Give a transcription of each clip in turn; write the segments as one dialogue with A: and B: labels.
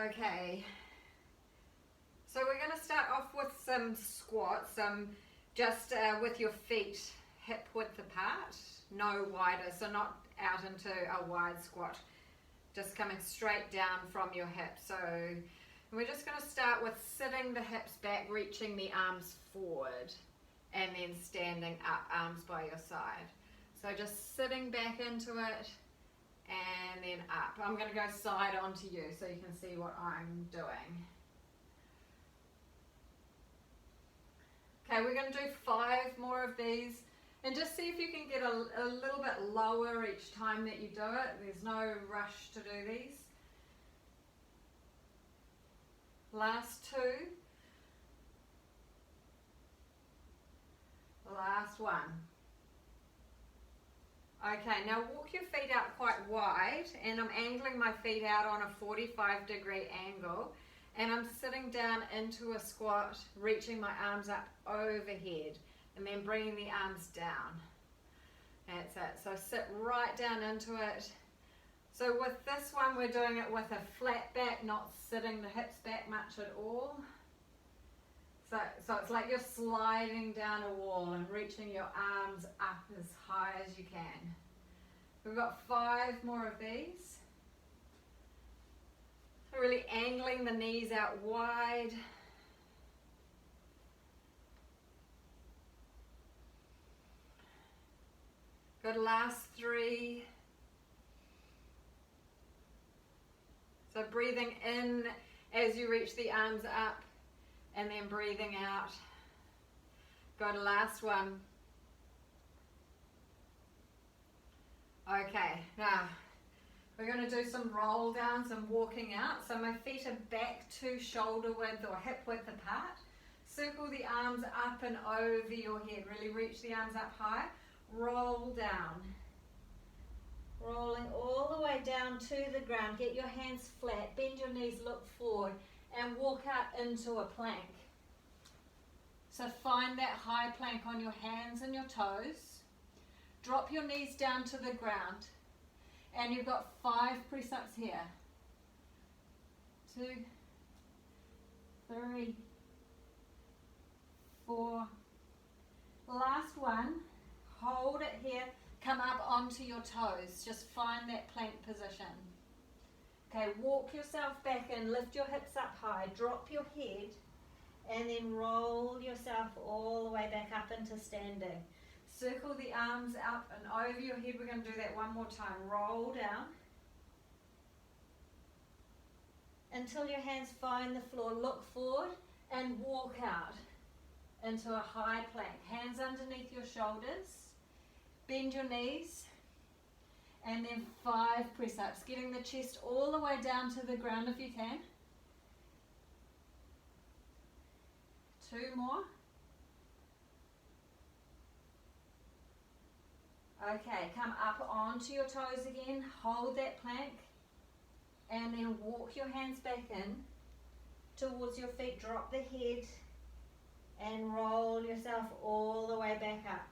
A: Okay, so we're going to start off with some squats, just with your feet hip width apart, no wider, so not out into a wide squat, just coming straight down from your hips. So we're just going to start with sitting the hips back, reaching the arms forward, and then standing up, arms by your side. So just sitting back into it, and then up. I'm going to go side onto you so you can see what I'm doing. Okay, we're going to do 5 more of these, and just see if you can get a little bit lower each time that you do it. There's no rush to do these. Last 2. Last 1. Okay, now walk your feet out quite wide, and I'm angling my feet out on a 45-degree angle, and I'm sitting down into a squat, reaching my arms up overhead, and then bringing the arms down. That's it. So sit right down into it. So with this one, we're doing it with a flat back, not sitting the hips back much at all. So it's like you're sliding down a wall and reaching your arms up as high as you can. We've got 5 more of these. So really angling the knees out wide. Good, last 3. So breathing in as you reach the arms up, and then breathing out. Good, last 1. Okay, now we're going to do some roll downs and walking out. So my feet are back to shoulder width or hip width apart. Circle the arms up and over your head. Really reach the arms up high. Roll down. Rolling all the way down to the ground. Get your hands flat. Bend your knees, look forward, and walk out into a plank. So find that high plank on your hands and your toes. Drop your knees down to the ground, and you've got 5 press-ups here. 2, 3, 4. Last 1. Hold it here. Come up onto your toes. Just find that plank position. Okay, walk yourself back in, lift your hips up high, drop your head, and then roll yourself all the way back up into standing. Circle the arms up and over your head. We're going to do that one more time. Roll down until your hands find the floor. Look forward and walk out into a high plank. Hands underneath your shoulders. Bend your knees. And then 5 press-ups, getting the chest all the way down to the ground if you can. 2 more. Okay, come up onto your toes again, hold that plank, and then walk your hands back in towards your feet, drop the head, and roll yourself all the way back up.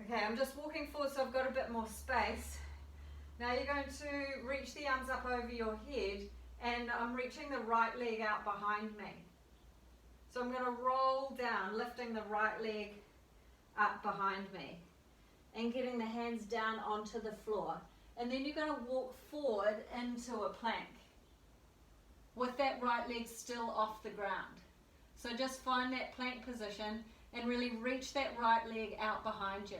A: Okay, I'm just walking forward so I've got a bit more space. Now you're going to reach the arms up over your head, and I'm reaching the right leg out behind me. So I'm going to roll down, lifting the right leg up behind me, and getting the hands down onto the floor. And then you're going to walk forward into a plank with that right leg still off the ground. So just find that plank position and really reach that right leg out behind you.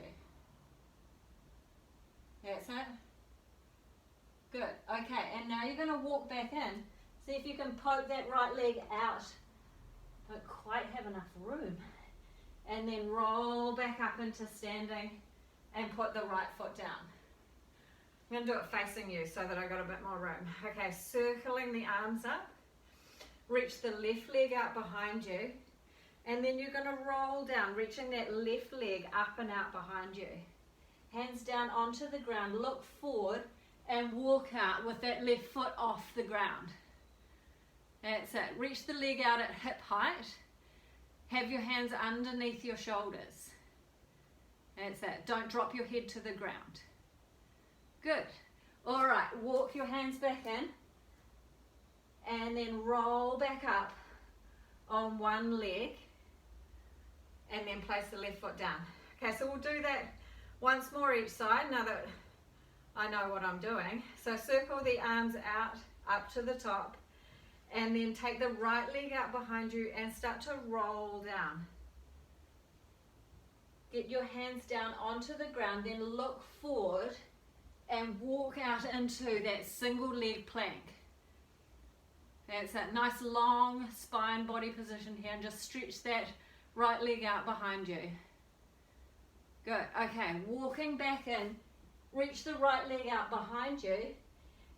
A: That's it. Good. Okay, and now you're going to walk back in. See if you can poke that right leg out. Don't quite have enough room. And then roll back up into standing and put the right foot down. I'm going to do it facing you so that I've got a bit more room. Okay, circling the arms up. Reach the left leg out behind you. And then you're going to roll down, reaching that left leg up and out behind you. Hands down onto the ground, look forward and walk out with that left foot off the ground. That's it. Reach the leg out at hip height. Have your hands underneath your shoulders. That's it. Don't drop your head to the ground. Good. All right, walk your hands back in. and then roll back up on one leg, and then place the left foot down. Okay, so we'll do that once more each side now that I know what I'm doing. So circle the arms out up to the top, and then take the right leg out behind you and start to roll down. Get your hands down onto the ground, then look forward and walk out into that single leg plank. That's that nice long spine body position here, and just stretch that right leg out behind you. Good. Okay, walking back in, reach the right leg out behind you,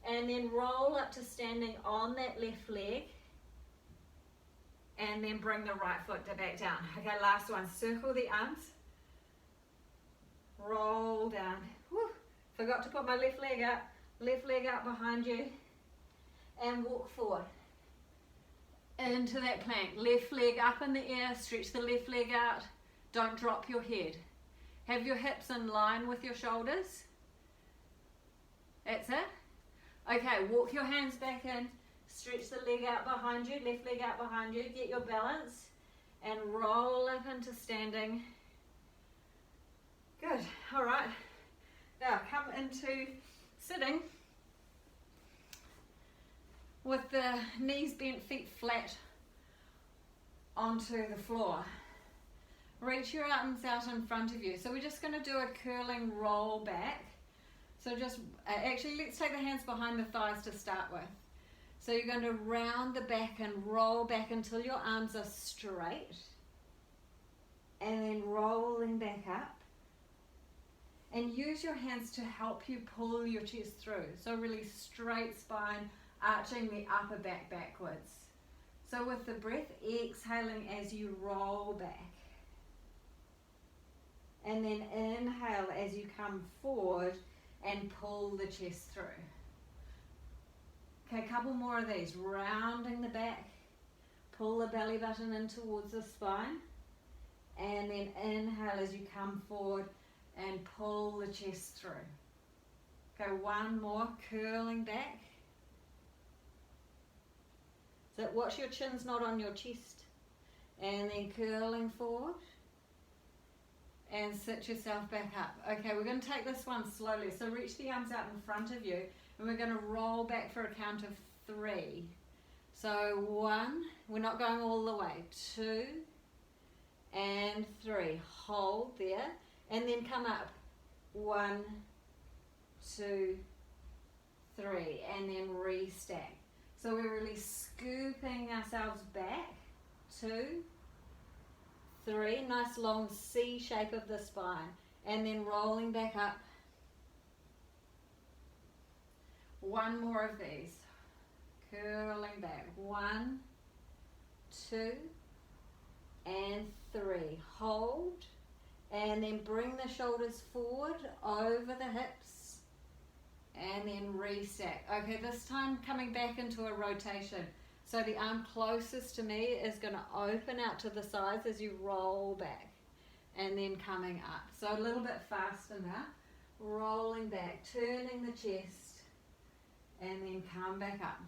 A: and then roll up to standing on that left leg, and then bring the right foot back down. Okay, last one. Circle the arms, roll down. Whew. Forgot to put my left leg out behind you, and walk forward into that plank. Left leg up in the air, stretch the left leg out, don't drop your head. Have your hips in line with your shoulders. That's it. Okay, walk your hands back in, stretch the leg out behind you, left leg out behind you, get your balance, and roll up into standing. Good, all right. Now come into sitting with the knees bent, feet flat onto the floor. Reach your arms out in front of you. So we're just going to do a curling roll back. So just, actually let's take the hands behind the thighs to start with. So you're going to round the back and roll back until your arms are straight. And then rolling back up. And use your hands to help you pull your chest through. So really straight spine, arching the upper back backwards. So with the breath, exhaling as you roll back. And then inhale as you come forward and pull the chest through. Okay, a couple more of these. Rounding the back, pull the belly button in towards the spine, and then inhale as you come forward and pull the chest through. Okay, one more, curling back. So watch your chin's not on your chest, and then curling forward. And sit yourself back up. Okay, we're going to take this one slowly. So reach the arms out in front of you, and we're going to roll back for a count of 3. So 1, we're not going all the way. 2 and 3. Hold there, and then come up. 1, 2, 3, and then restack. So we're really scooping ourselves back. 2, 3, nice long C shape of the spine, and then rolling back up. 1 more of these, curling back. 1, 2, and 3. Hold, and then bring the shoulders forward over the hips, and then restack. Okay, this time coming back into a rotation. So the arm closest to me is going to open out to the sides as you roll back, and then coming up. So a little bit faster now. Rolling back, turning the chest, and then come back up.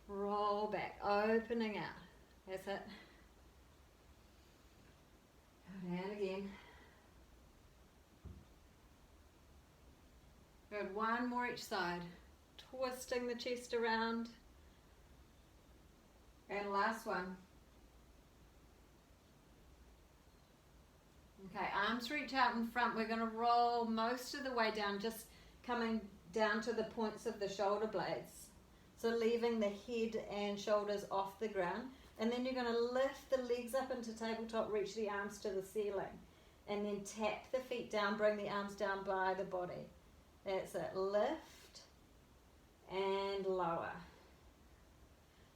A: Roll back, opening out. That's it. Go down again. Good, 1 more each side. Twisting the chest around. And last one. Okay, arms reach out in front. We're going to roll most of the way down, just coming down to the points of the shoulder blades. So leaving the head and shoulders off the ground. And then you're going to lift the legs up into tabletop, reach the arms to the ceiling. And then tap the feet down, bring the arms down by the body. That's it. Lift and lower.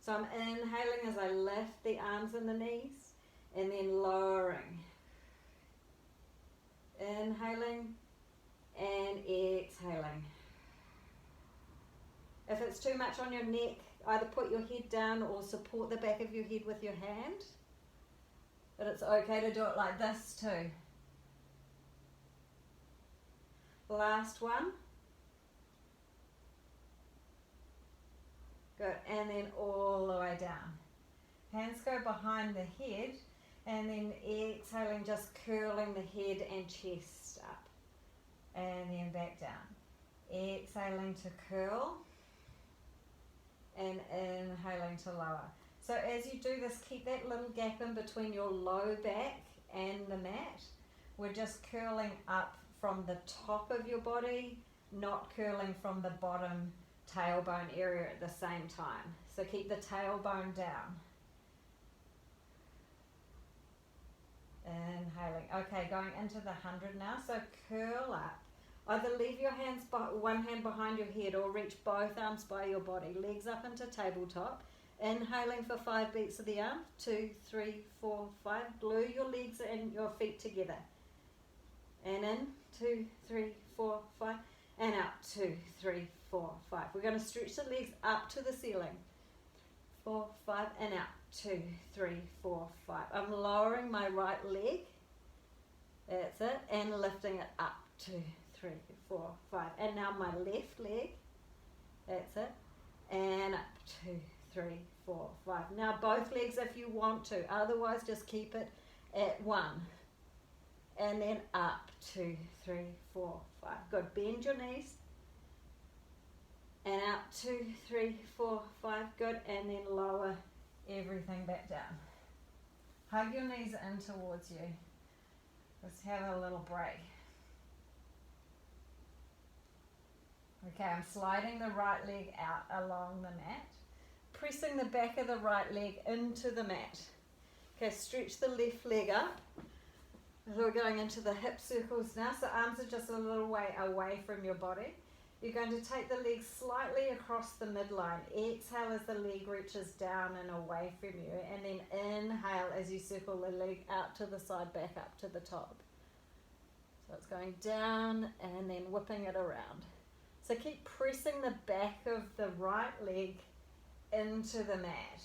A: So I'm inhaling as I lift the arms and the knees, and then lowering. Inhaling and exhaling. If it's too much on your neck, either put your head down or support the back of your head with your hand. But it's okay to do it like this too. Last one. Good, and then all the way down. Hands go behind the head, and then exhaling, just curling the head and chest up. And then back down. Exhaling to curl, and inhaling to lower. So as you do this, keep that little gap in between your low back and the mat. We're just curling up from the top of your body, not curling from the bottom tailbone area at the same time. So keep the tailbone down. Inhaling. Okay, going into the 100 now. So curl up. Either leave your hands, one hand behind your head, or reach both arms by your body. Legs up into tabletop. Inhaling for 5 beats of the arm. 2, 3, 4, 5. Glue your legs and your feet together. And in. 2, 3, 4, 5. And out. 2, 3, 4, 5. We're going to stretch the legs up to the ceiling. 4, 5, and out. 2, 3, 4, 5. I'm lowering my right leg. That's it. And lifting it up. 2, 3, 4, 5. And now my left leg. That's it. And up. 2, 3, 4, 5. Now both legs if you want to. Otherwise just keep it at 1. And then up. 2, 3, 4, 5. Good. Bend your knees. And out. 2, 3, 4, 5. Good. And then lower everything back down. Hug your knees in towards you. Let's have a little break. Okay, I'm sliding the right leg out along the mat. Pressing the back of the right leg into the mat. Okay, stretch the left leg up. So we're going into the hip circles now. So arms are just a little way away from your body. You're going to take the legs slightly across the midline. Exhale as the leg reaches down and away from you. And then inhale as you circle the leg out to the side, back up to the top. So it's going down and then whipping it around. So keep pressing the back of the right leg into the mat.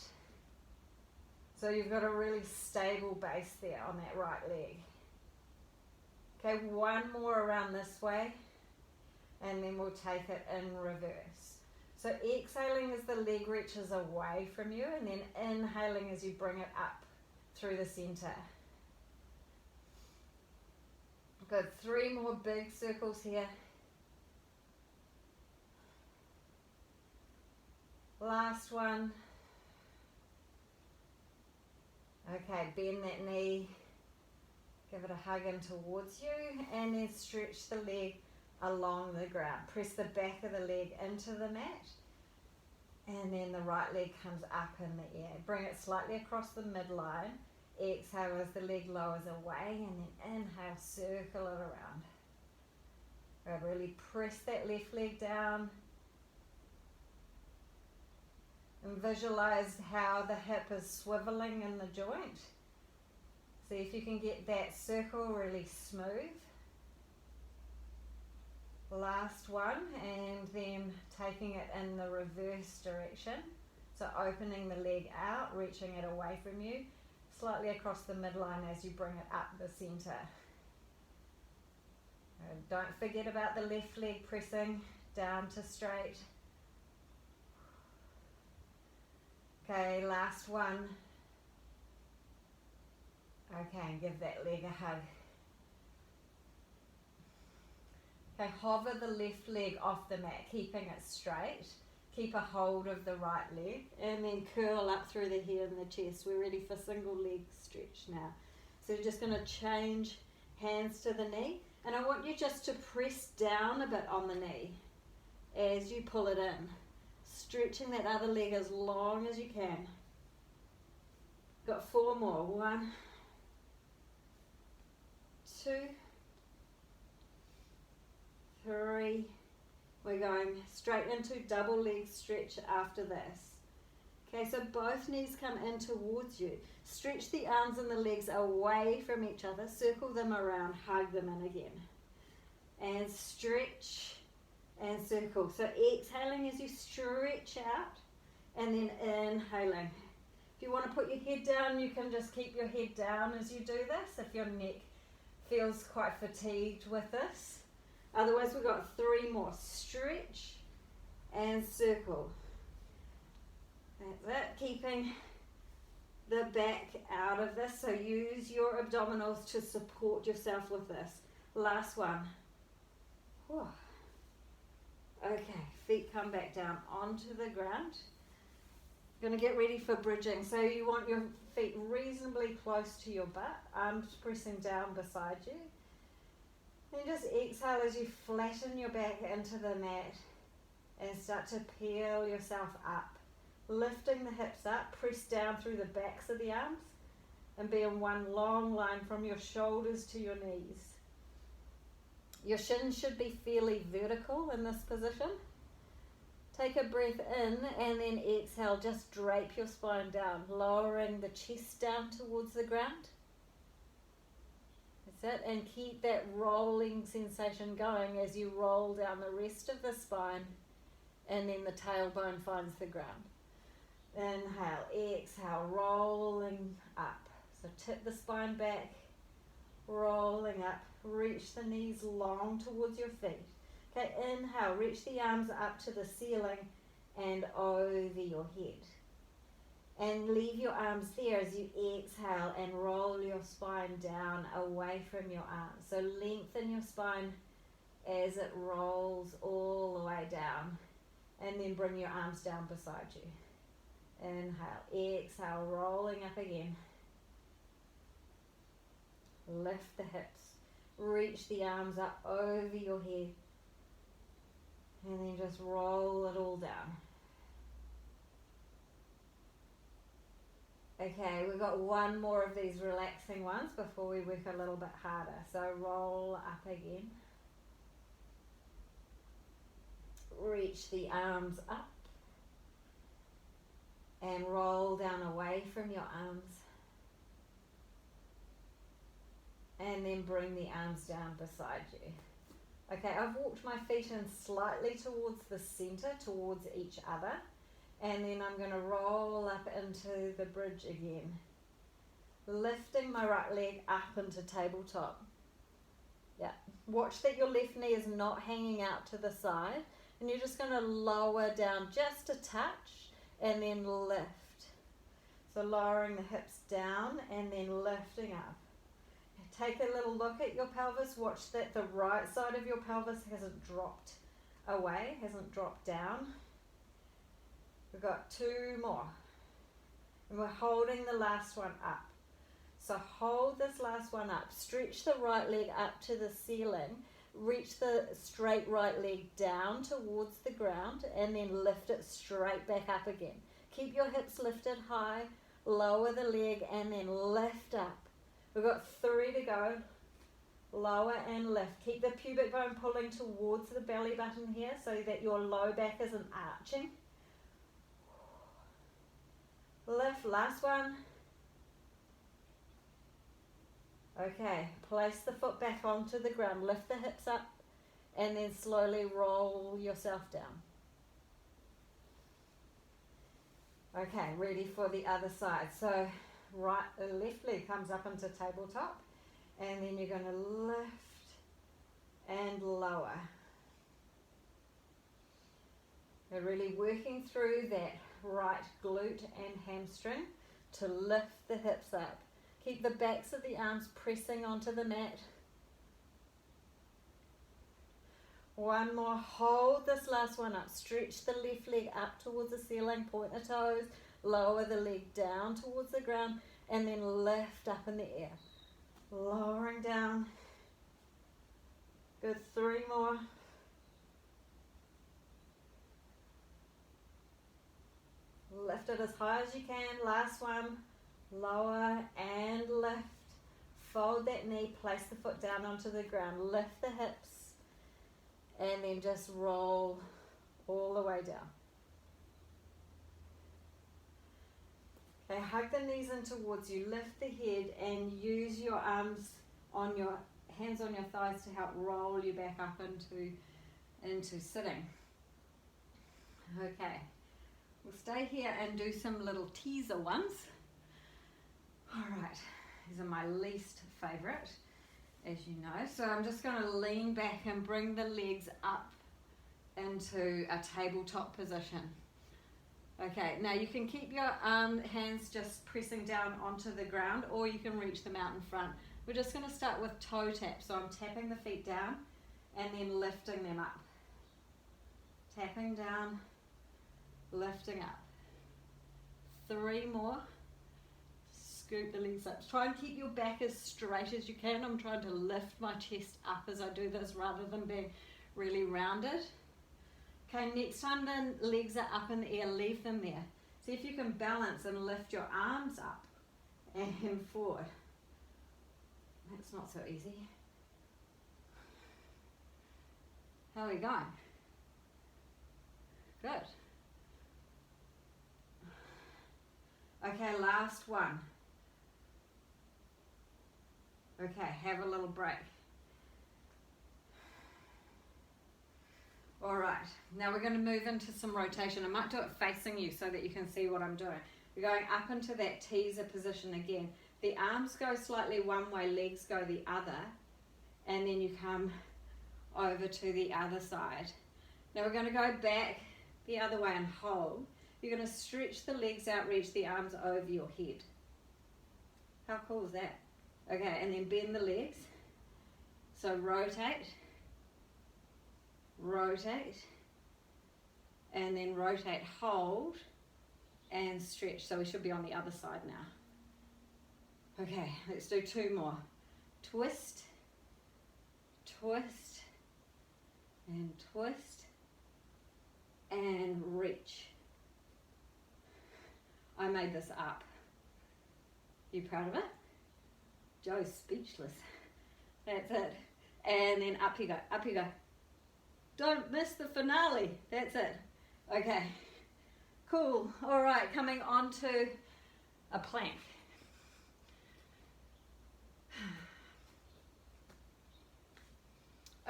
A: So you've got a really stable base there on that right leg. Okay, one more around this way. And then we'll take it in reverse. So exhaling as the leg reaches away from you, and then inhaling as you bring it up through the center. Good, 3 more big circles here. Last one. Okay, bend that knee. Give it a hug in towards you, and then stretch the leg along the ground. Press the back of the leg into the mat, and then the right leg comes up in the air. Bring it slightly across the midline. Exhale as the leg lowers away, and then inhale, circle it around. Really press that left leg down, and visualize how the hip is swiveling in the joint. See if you can get that circle really smooth. Last one, and then taking it in the reverse direction. So opening the leg out, reaching it away from you, slightly across the midline as you bring it up the center. And don't forget about the left leg pressing down to straight. Okay, last one. Okay, and give that leg a hug. Okay, hover the left leg off the mat, keeping it straight. Keep a hold of the right leg, and then curl up through the head and the chest. We're ready for single leg stretch now. So you're just going to change hands to the knee, and I want you just to press down a bit on the knee as you pull it in, stretching that other leg as long as you can. Got 4 more. 1, 2, 3. We're going straight into double leg stretch after this. Okay, so both knees come in towards you. Stretch the arms and the legs away from each other. Circle them around, hug them in again. And stretch and circle. So exhaling as you stretch out, and then inhaling. If you want to put your head down, you can just keep your head down as you do this, if your neck feels quite fatigued with this. Otherwise, we've got 3 more. Stretch and circle. That's it, keeping the back out of this, so use your abdominals to support yourself with this. Last one. Whew. Okay, feet come back down onto the ground. You're going to get ready for bridging, so you want your feet reasonably close to your butt, arms pressing down beside you. Then just exhale as you flatten your back into the mat and start to peel yourself up. Lifting the hips up, press down through the backs of the arms and be in one long line from your shoulders to your knees. Your shins should be fairly vertical in this position. Take a breath in and then exhale, just drape your spine down, lowering the chest down towards the ground. That's it, and keep that rolling sensation going as you roll down the rest of the spine and then the tailbone finds the ground. Inhale, exhale, rolling up. So tip the spine back, rolling up, reach the knees long towards your feet. Okay, inhale, reach the arms up to the ceiling and over your head. And leave your arms there as you exhale and roll your spine down away from your arms. So lengthen your spine as it rolls all the way down. And then bring your arms down beside you. Inhale, exhale, rolling up again. Lift the hips. Reach the arms up over your head. And then just roll it all down. Okay, we've got one more of these relaxing ones before we work a little bit harder. So roll up again. Reach the arms up. And roll down away from your arms. And then bring the arms down beside you. Okay, I've walked my feet in slightly towards the center, towards each other. And then I'm going to roll up into the bridge again. Lifting my right leg up into tabletop. Yeah, watch that your left knee is not hanging out to the side. And you're just going to lower down just a touch. And then lift. So lowering the hips down and then lifting up. Take a little look at your pelvis. Watch that the right side of your pelvis hasn't dropped away, hasn't dropped down. We've got two more. And we're holding the last one up. So hold this last one up. Stretch the right leg up to the ceiling. Reach the straight right leg down towards the ground and then lift it straight back up again. Keep your hips lifted high, lower the leg and then lift up. We've got 3 to go. Lower and lift. Keep the pubic bone pulling towards the belly button here so that your low back isn't arching. Lift, last one. Okay, place the foot back onto the ground, lift the hips up, and then slowly roll yourself down. Okay, ready for the other side. So left leg comes up into tabletop, and then you're going to lift and lower. You're really working through that right glute and hamstring to lift the hips up. Keep the backs of the arms pressing onto the mat. One more. Hold this last one up. Stretch the left leg up towards the ceiling. Point the toes. Lower the leg down towards the ground. And then lift up in the air. Lowering down. Good. 3 more. Lift it as high as you can. Last one. Lower and lift. Fold that knee, place the foot down onto the ground, lift the hips, and then just roll all the way down. Okay, hug the knees in towards you, lift the head, and use your arms on your hands on your thighs to help roll you back up into sitting. Okay, we'll stay here and do some little teaser ones. Alright, these are my least favourite, as you know. So I'm just going to lean back and bring the legs up into a tabletop position. Okay, now you can keep your hands just pressing down onto the ground, or you can reach them out in front. We're just going to start with toe tap. So I'm tapping the feet down and then lifting them up. Tapping down, lifting up. 3 more. Scoop the legs up. Try and keep your back as straight as you can. I'm trying to lift my chest up as I do this rather than being really rounded. Okay, next time the legs are up in the air, leave them there. See if you can balance and lift your arms up and forward. That's not so easy. How are we going? Good. Okay, last one. Okay, have a little break. All right, now we're going to move into some rotation. I might do it facing you so that you can see what I'm doing. We're going up into that teaser position again. The arms go slightly one way, legs go the other, and then you come over to the other side. Now we're going to go back the other way and hold. You're going to stretch the legs out, reach the arms over your head. How cool is that? Okay, and then bend the legs. So rotate, rotate, and then rotate, hold, and stretch. So we should be on the other side now. Okay, let's do 2 more. Twist, twist, and twist, and reach. I made this up. You proud of it? Joe's speechless. That's it. And then up you go, up you go. Don't miss the finale. That's it. Okay, cool. All right, coming on to a plank.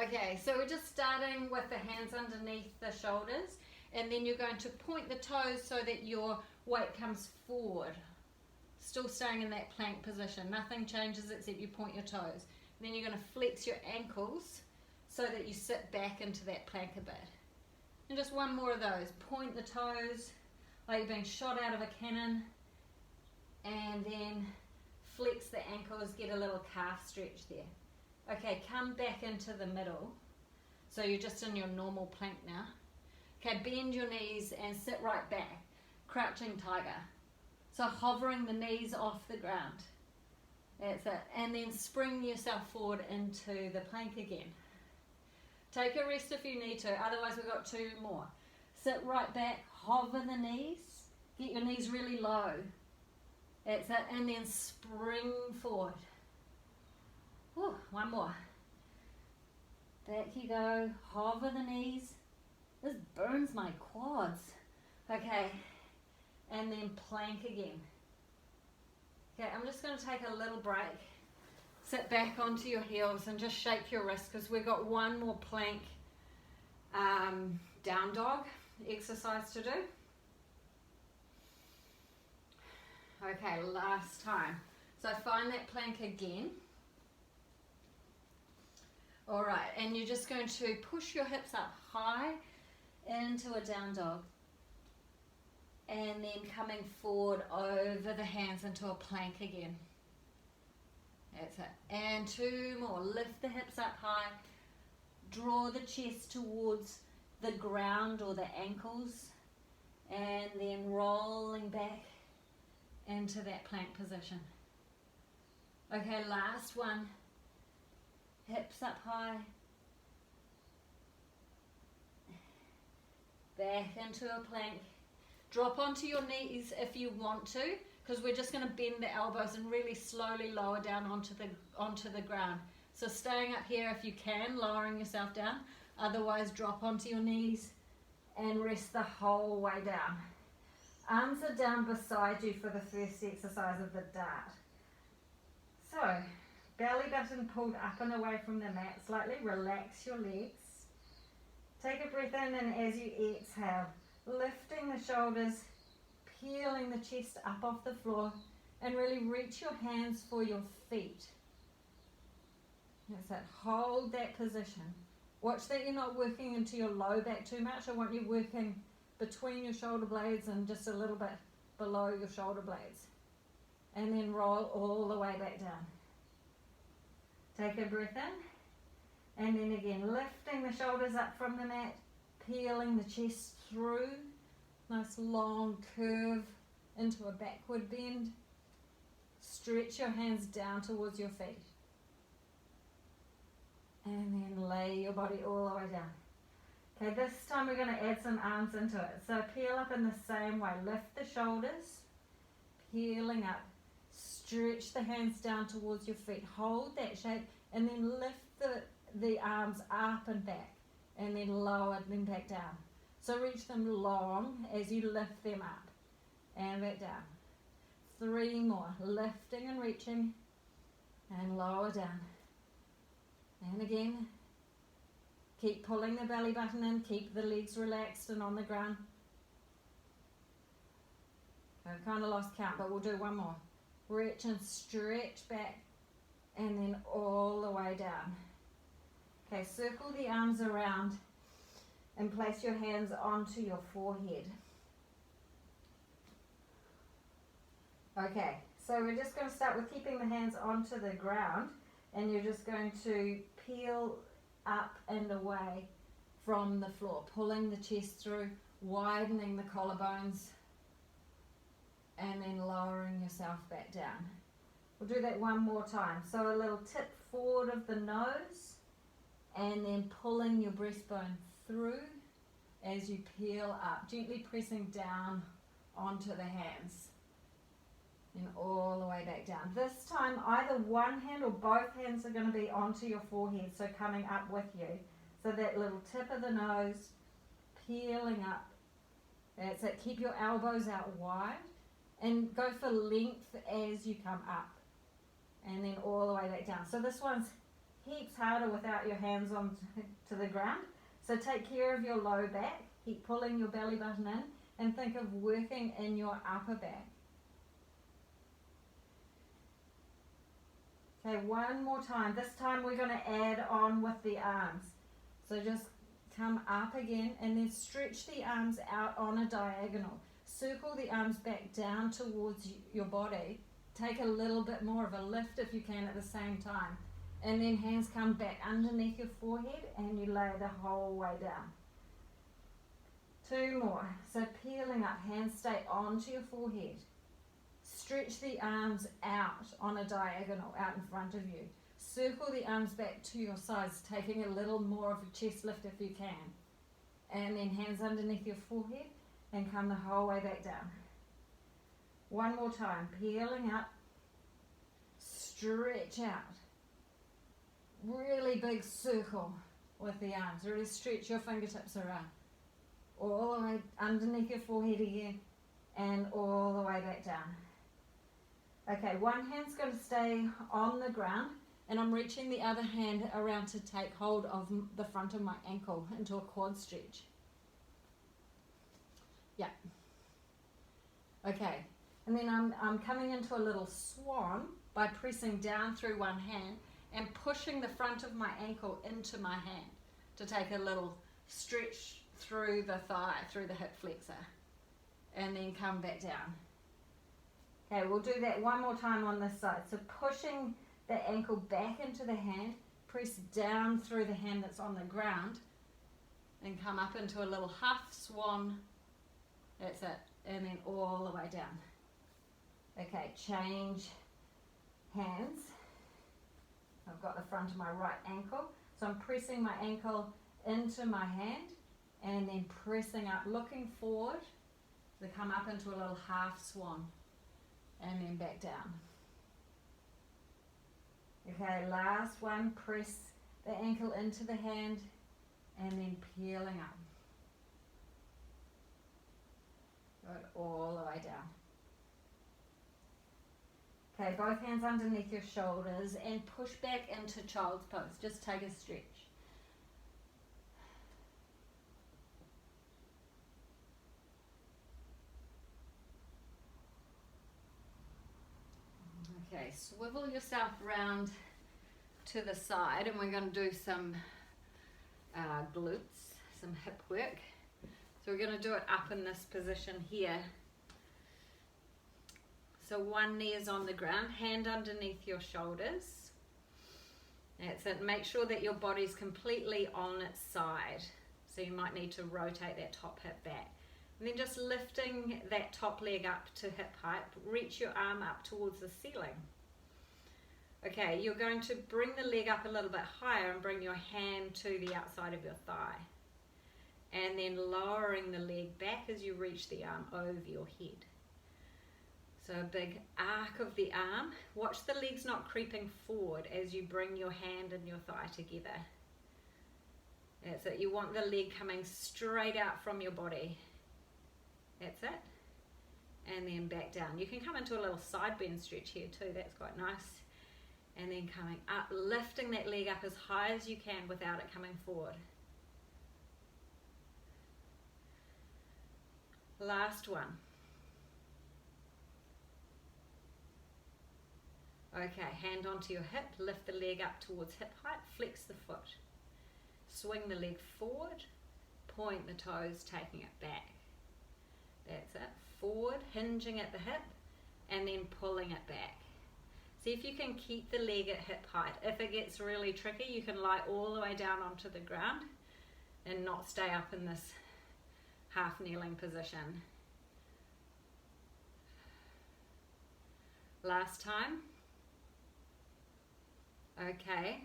A: Okay, so we're just starting with the hands underneath the shoulders, and then you're going to point the toes so that your weight comes forward. Still staying in that plank position. Nothing changes except you point your toes. And then you're going to flex your ankles so that you sit back into that plank a bit. And just 1 more of those. Point the toes like you're being shot out of a cannon, and then flex the ankles, get a little calf stretch there. Okay, come back into the middle. So you're just in your normal plank now. Okay, bend your knees and sit right back. Crouching tiger. So hovering the knees off the ground. That's it. And then spring yourself forward into the plank again. Take a rest if you need to, otherwise we've got 2 more. Sit right back, hover the knees. Get your knees really low. That's it. And then spring forward. Ooh, 1 more. Back you go, hover the knees. This burns my quads. Okay, and then plank again. Okay, I'm just going to take a little break. Sit back onto your heels and just shake your wrists because we've got 1 more plank down dog exercise to do. Okay, last time. So find that plank again. All right, and you're just going to push your hips up high into a down dog. And then coming forward over the hands into a plank again. That's it. And 2 more. Lift the hips up high. Draw the chest towards the ground or the ankles. And then rolling back into that plank position. Okay, last one. Hips up high. Back into a plank. Drop onto your knees if you want to, because we're just going to bend the elbows and really slowly lower down onto the ground. So staying up here if you can, lowering yourself down. Otherwise, drop onto your knees and rest the whole way down. Arms are down beside you for the first exercise of the dart. So, belly button pulled up and away from the mat. Slightly relax your legs. Take a breath in, and as you exhale, lifting the shoulders, peeling the chest up off the floor, and really reach your hands for your feet. That's it. Hold that position. Watch that you're not working into your low back too much. I want you working between your shoulder blades and just a little bit below your shoulder blades. And then roll all the way back down. Take a breath in, and then again lifting the shoulders up from the mat, peeling the chest through, nice long curve into a backward bend. Stretch your hands down towards your feet. And then lay your body all the way down. Okay, this time we're going to add some arms into it. So peel up in the same way. Lift the shoulders, peeling up. Stretch the hands down towards your feet. Hold that shape and then lift the arms up and back and then lower them back down. So reach them long as you lift them up and back down. 3 more. Lifting and reaching and lower down. And again, keep pulling the belly button in, keep the legs relaxed and on the ground. I've kind of lost count, but we'll do one more. Reach and stretch back and then all the way down. Okay, circle the arms around and place your hands onto your forehead. Okay, so we're just going to start with keeping the hands onto the ground, and you're just going to peel up and away from the floor, pulling the chest through, widening the collarbones, and then lowering yourself back down. We'll do that one more time. So a little tip forward of the nose, and then pulling your breastbone through as you peel up, gently pressing down onto the hands. And all the way back down. This time either one hand or both hands are going to be onto your forehead, so coming up with you. So that little tip of the nose, peeling up. That's it. Keep your elbows out wide and go for length as you come up. And then all the way back down. So this one's heaps harder without your hands on to the ground. So take care of your low back. Keep pulling your belly button in and think of working in your upper back. Okay, one more time. This time we're going to add on with the arms. So just come up again and then stretch the arms out on a diagonal. Circle the arms back down towards your body. Take a little bit more of a lift if you can at the same time. And then hands come back underneath your forehead and you lay the whole way down. 2 more. So peeling up, hands stay onto your forehead. Stretch the arms out on a diagonal out in front of you. Circle the arms back to your sides, taking a little more of a chest lift if you can. And then hands underneath your forehead and come the whole way back down. One more time, peeling up, stretch out. Really big circle with the arms. Really stretch your fingertips around. All the way underneath your forehead again and all the way back down. Okay, one hand's going to stay on the ground and I'm reaching the other hand around to take hold of the front of my ankle into a quad stretch. Yeah. Okay, and then I'm coming into a little swan by pressing down through one hand and pushing the front of my ankle into my hand to take a little stretch through the thigh, through the hip flexor, and then come back down. Okay, we'll do that one more time on this side. So pushing the ankle back into the hand, press down through the hand that's on the ground, and come up into a little half swan. That's it. And then all the way down. Okay, change hands. I've got the front of my right ankle. So I'm pressing my ankle into my hand and then pressing up, looking forward to come up into a little half swan. And then back down. Okay, last one, press the ankle into the hand and then peeling up. Good, all the way down. Okay, both hands underneath your shoulders and push back into child's pose. Just take a stretch. Okay, swivel yourself round to the side and we're going to do some glutes, some hip work. So So we're going to do it up in this position here. So one knee is on the ground, hand underneath your shoulders. That's it. Make sure that your body's completely on its side. So you might need to rotate that top hip back. And then just lifting that top leg up to hip height, reach your arm up towards the ceiling. Okay, you're going to bring the leg up a little bit higher and bring your hand to the outside of your thigh. And then lowering the leg back as you reach the arm over your head. So a big arc of the arm. Watch the legs not creeping forward as you bring your hand and your thigh together. That's it. You want the leg coming straight out from your body. That's it. And then back down. You can come into a little side bend stretch here too. That's quite nice. And then coming up, lifting that leg up as high as you can without it coming forward. Last one. Okay, hand onto your hip, lift the leg up towards hip height, flex the foot. Swing the leg forward, point the toes, taking it back. That's it. Forward, hinging at the hip, and then pulling it back. See if you can keep the leg at hip height. If it gets really tricky, you can lie all the way down onto the ground and not stay up in this half kneeling position. Last time. Okay.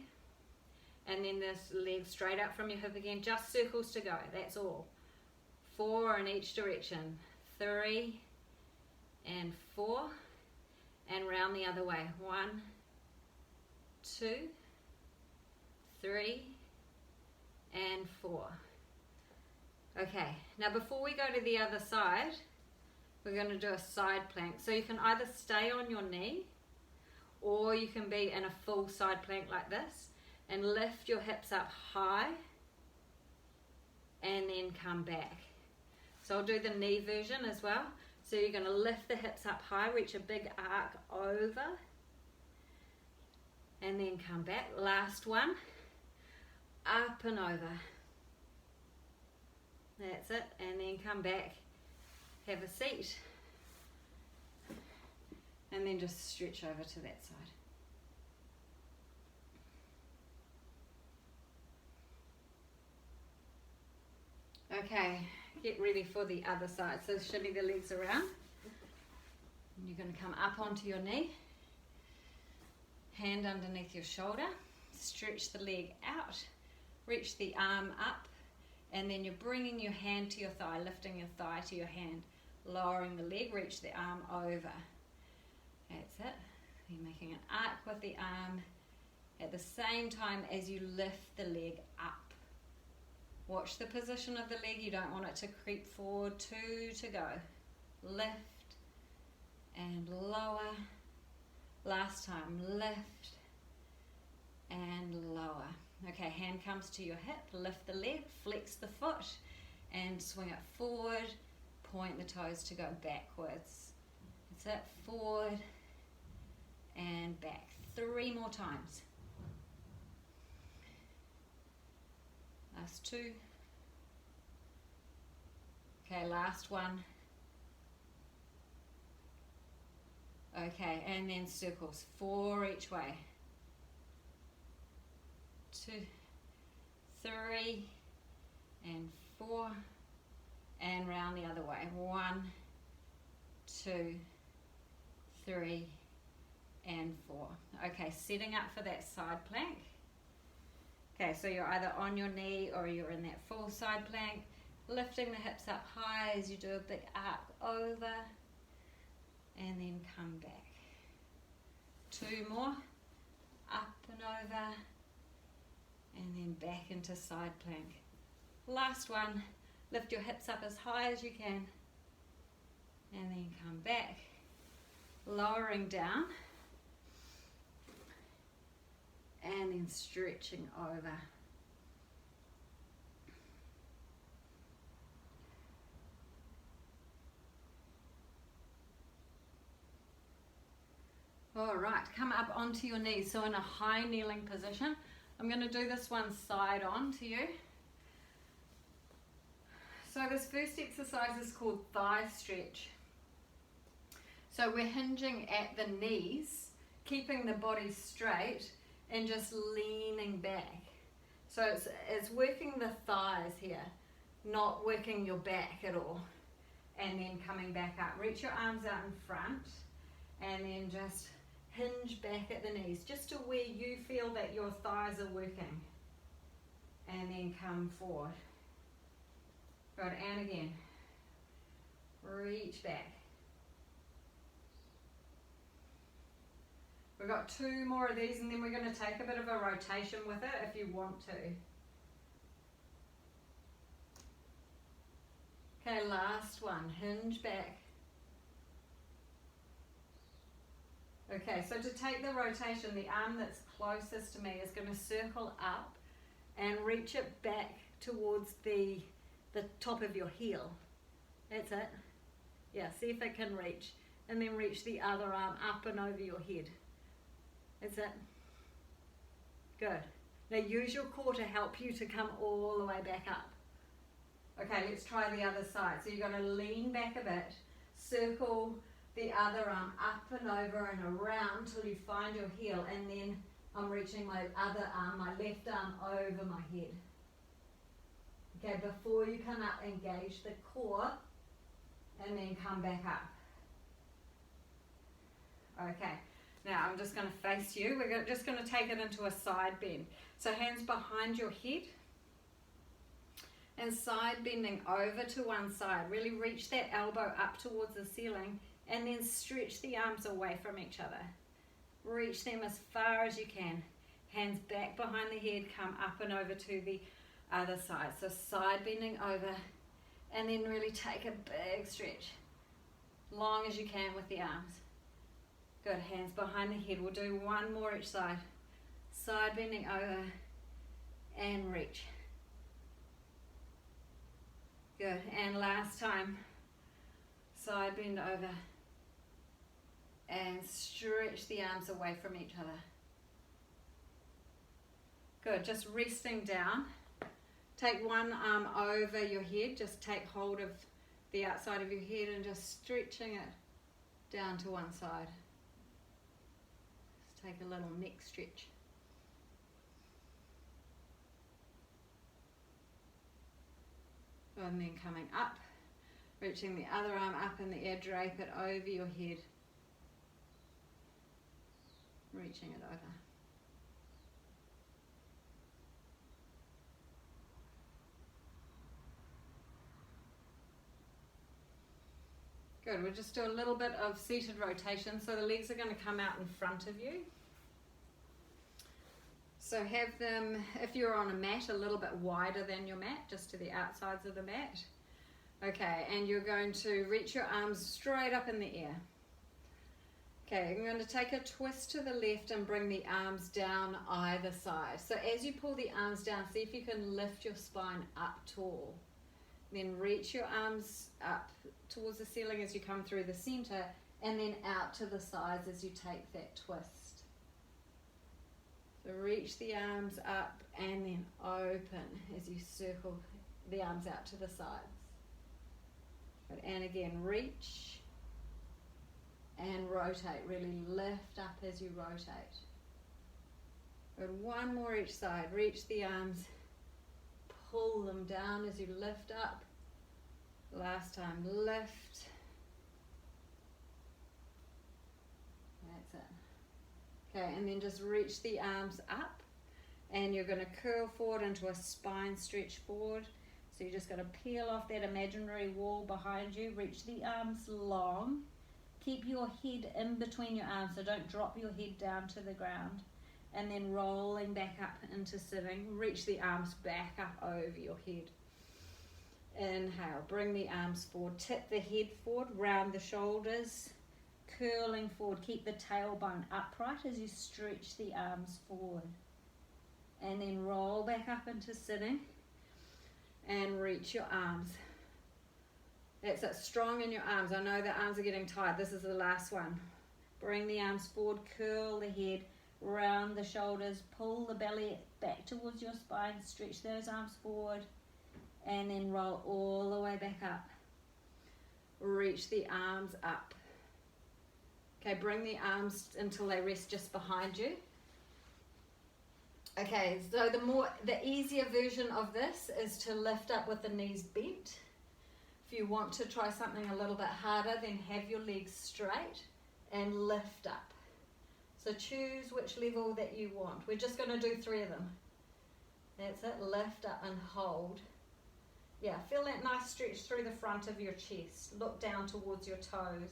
A: And then this leg straight up from your hip again. Just circles to go. That's all. 4 in each direction. 3 and 4. And round the other way. 1, 2, 3, and 4. Okay, now before we go to the other side, we're going to do a side plank. So you can either stay on your knee, or you can be in a full side plank like this, and lift your hips up high, and then come back. So I'll do the knee version as well. So you're going to lift the hips up high, reach a big arc over, and then come back. Last one, up and over. That's it, and then come back, have a seat, and then just stretch over to that side. Okay, get ready for the other side. So shimmy the legs around. And you're going to come up onto your knee, hand underneath your shoulder, stretch the leg out, reach the arm up, and then you're bringing your hand to your thigh, lifting your thigh to your hand, lowering the leg, reach the arm over. That's it. You're making an arc with the arm at the same time as you lift the leg up. Watch the position of the leg. You don't want it to creep forward. 2 to go. Lift and lower. Last time, lift and lower. Okay, hand comes to your hip, lift the leg, flex the foot, and swing it forward, point the toes to go backwards. That's it, forward and back. 3 more times. Last 2. Okay, last one. Okay, and then circles, 4 each way. 2, 3, and 4, and round the other way. 1, 2, 3, and 4. Okay, setting up for that side plank. Okay, so you're either on your knee or you're in that full side plank, lifting the hips up high as you do a big arc over, and then come back. 2 more, up and over, and then back into side plank. Last one, lift your hips up as high as you can, and then come back, lowering down, and then stretching over. All right, come up onto your knees. So in a high kneeling position, I'm going to do this one side on to you. So this first exercise is called thigh stretch. So we're hinging at the knees, keeping the body straight and just leaning back. So it's working the thighs here, not working your back at all. And then coming back up. Reach your arms out in front and then just hinge back at the knees, just to where you feel that your thighs are working. And then come forward. Good, and again. Reach back. We've got 2 more of these and then we're going to take a bit of a rotation with it if you want to. Okay, last one. Hinge back. Okay, so to take the rotation, the arm that's closest to me is going to circle up and reach it back towards the top of your heel. That's it. Yeah, see if it can reach. And then reach the other arm up and over your head. That's it. Good. Now use your core to help you to come all the way back up. Okay, let's try the other side. So you're going to lean back a bit, circle the other arm up and over and around till you find your heel, and then I'm reaching my other arm, my left arm, over my head. Okay, before you come up, engage the core and then come back up. Okay, now I'm just going to face you. We're just going to take it into a side bend. So hands behind your head and side bending over to one side. Really reach that elbow up towards the ceiling and then stretch the arms away from each other. Reach them as far as you can. Hands back behind the head, come up and over to the other side. So side bending over and then really take a big stretch. Long as you can with the arms. Good, hands behind the head. We'll do 1 more each side. Side bending over and reach. Good, and last time. Side bend over and stretch the arms away from each other. Good, just resting down. Take one arm over your head, just take hold of the outside of your head and just stretching it down to one side. Just take a little neck stretch. And then coming up, reaching the other arm up in the air, drape it over your head. Reaching it over. Good, we'll just do a little bit of seated rotation. So the legs are going to come out in front of you. So have them, if you're on a mat, a little bit wider than your mat, just to the outsides of the mat. Okay, and you're going to reach your arms straight up in the air. Okay, I'm going to take a twist to the left and bring the arms down either side. So as you pull the arms down, see if you can lift your spine up tall. Then reach your arms up towards the ceiling as you come through the center, and then out to the sides as you take that twist. So reach the arms up and then open as you circle the arms out to the sides. Good. And again, reach and rotate. Really lift up as you rotate. Good. 1 more each side. Reach the arms, pull them down as you lift up. Last time, lift. That's it. Okay, and then just reach the arms up, and you're going to curl forward into a spine stretch forward. So you're just going to peel off that imaginary wall behind you. Reach the arms long. Keep your head in between your arms, so don't drop your head down to the ground. And then rolling back up into sitting. Reach the arms back up over your head. Inhale, bring the arms forward, tip the head forward, round the shoulders, curling forward. Keep the tailbone upright as you stretch the arms forward. And then roll back up into sitting and reach your arms. That's it, strong in your arms. I know the arms are getting tired. This is the last one. Bring the arms forward, curl the head, round the shoulders, pull the belly back towards your spine, stretch those arms forward. and then roll all the way back up. Reach the arms up. Okay, bring the arms until they rest just behind you. Okay, so the easier version of this is to lift up with the knees bent. If you want to try something a little bit harder, then have your legs straight and lift up. So choose which level that you want. We're just going to do 3 of them. That's it, lift up and hold. Yeah, feel that nice stretch through the front of your chest. Look down towards your toes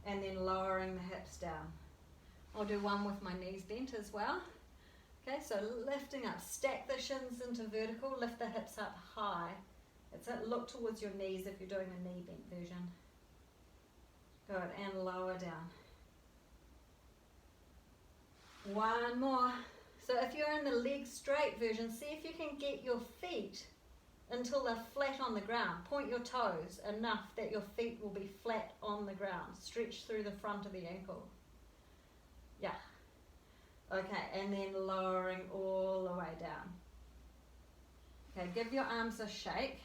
A: and then lowering the hips down. I'll do one with my knees bent as well. Okay, so lifting up, stack the shins into vertical, lift the hips up high. That's it, look towards your knees if you're doing the knee bent version. Good, and lower down. One more. So if you're in the leg straight version, see if you can get your feet until they're flat on the ground. Point your toes enough that your feet will be flat on the ground. Stretch through the front of the ankle. Yeah. Okay, and then lowering all the way down. Okay, give your arms a shake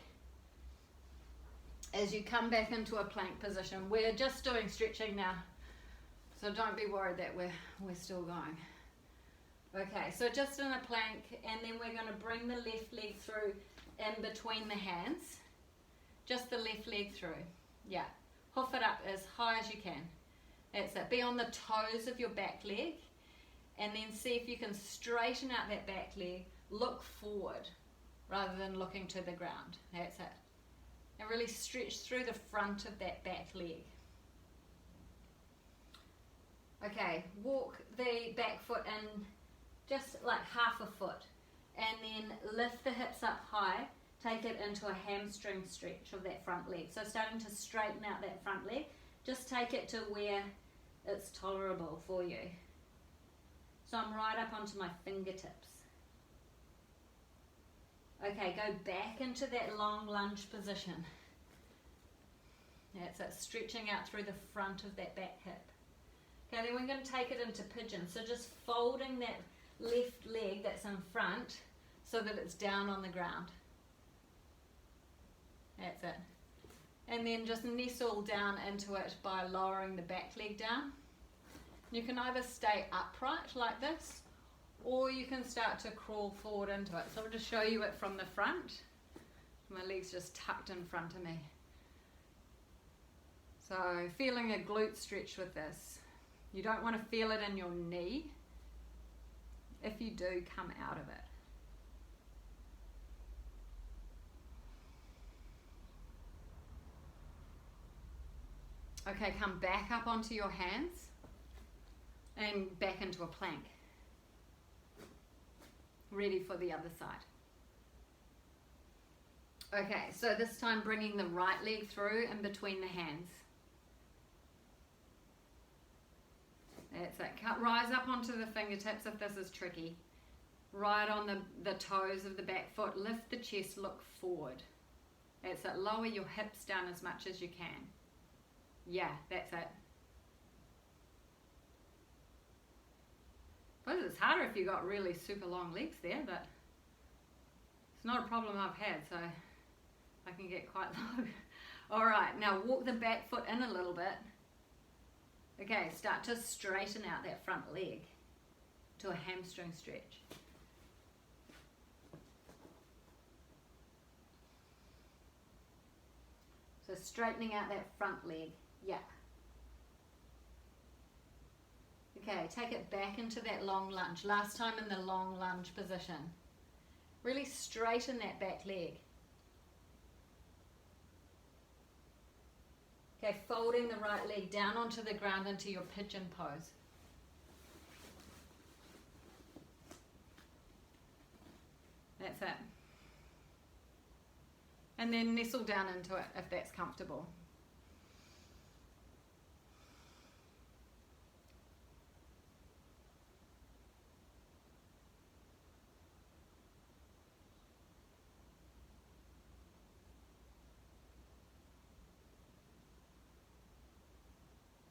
A: as you come back into a plank position. We're just doing stretching now, so don't be worried that we're still going. Okay, so just in a plank, and then we're going to bring the left leg through in between the hands. Just the left leg through. Yeah, hoof it up as high as you can. That's it. Be on the toes of your back leg. And then see if you can straighten out that back leg, look forward rather than looking to the ground. That's it. And really stretch through the front of that back leg. Okay, walk the back foot in just like half a foot and then lift the hips up high, take it into a hamstring stretch of that front leg. So starting to straighten out that front leg, just take it to where it's tolerable for you. So I'm right up onto my fingertips. Okay, go back into that long lunge position. That's it, stretching out through the front of that back hip. Okay, then we're going to take it into pigeon. So just folding that left leg that's in front so that it's down on the ground. That's it. And then just nestle down into it by lowering the back leg down. You can either stay upright like this, or you can start to crawl forward into it. So I'll just show you it from the front. My leg's just tucked in front of me. So feeling a glute stretch with this. You don't want to feel it in your knee. If you do, come out of it. Okay, come back up onto your hands and back into a plank. Ready for the other side. Okay, so this time bringing the right leg through in between the hands. That's it. Rise up onto the fingertips if this is tricky. Right on the toes of the back foot. Lift the chest, look forward. That's it. Lower your hips down as much as you can. Yeah, that's it. I suppose it's harder if you've got really super long legs there, but it's not a problem I've had, so I can get quite low. All right, now walk the back foot in a little bit. Okay, start to straighten out that front leg to a hamstring stretch. So straightening out that front leg, yeah. Okay, take it back into that long lunge. Last time in the long lunge position. Really straighten that back leg. Okay, folding the right leg down onto the ground into your pigeon pose. That's it. And then nestle down into it if that's comfortable.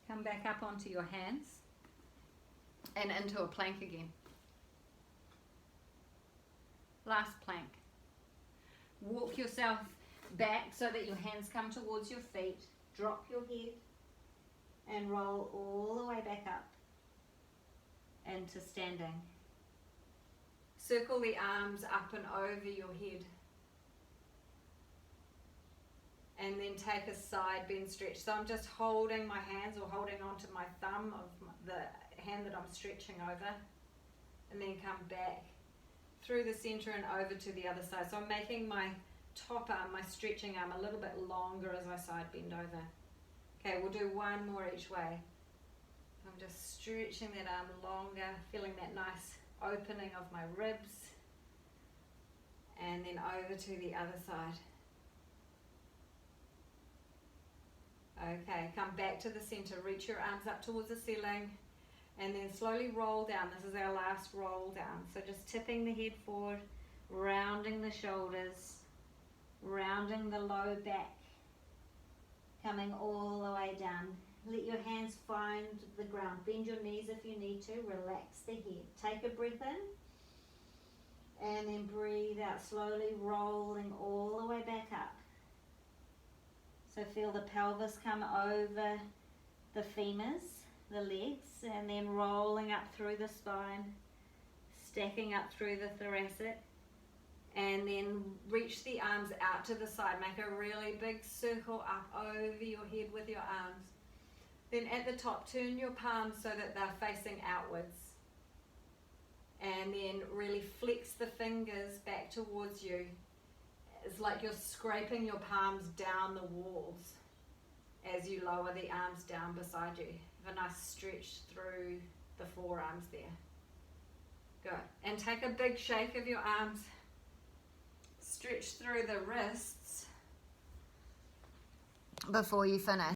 A: Come back up onto your hands and into a plank again. Last plank. Walk yourself back so that your hands come towards your feet. Drop your head and roll all the way back up into standing. Circle the arms up and over your head. And then take a side bend stretch. So I'm just holding my hands or holding onto my thumb of the hand that I'm stretching over. And then come back through the center and over to the other side. So I'm making my top arm, my stretching arm, a little bit longer as I side bend over. Okay, we'll do one more each way. I'm just stretching that arm longer, feeling that nice opening of my ribs. And then over to the other side. Okay, come back to the center, reach your arms up towards the ceiling, and then slowly roll down. This is our last roll down. So just tipping the head forward, rounding the shoulders, rounding the low back, coming all the way down. Let your hands find the ground. Bend your knees if you need to. Relax the head. Take a breath in, and then breathe out, slowly rolling all the way back up. So feel the pelvis come over the femurs, the legs, and then rolling up through the spine, stacking up through the thoracic, and then reach the arms out to the side. Make a really big circle up over your head with your arms. Then at the top, turn your palms so that they're facing outwards. And then really flex the fingers back towards you. It's like you're scraping your palms down the walls as you lower the arms down beside you. Have a nice stretch through the forearms there. Good. And take a big shake of your arms. Stretch through the wrists before you finish.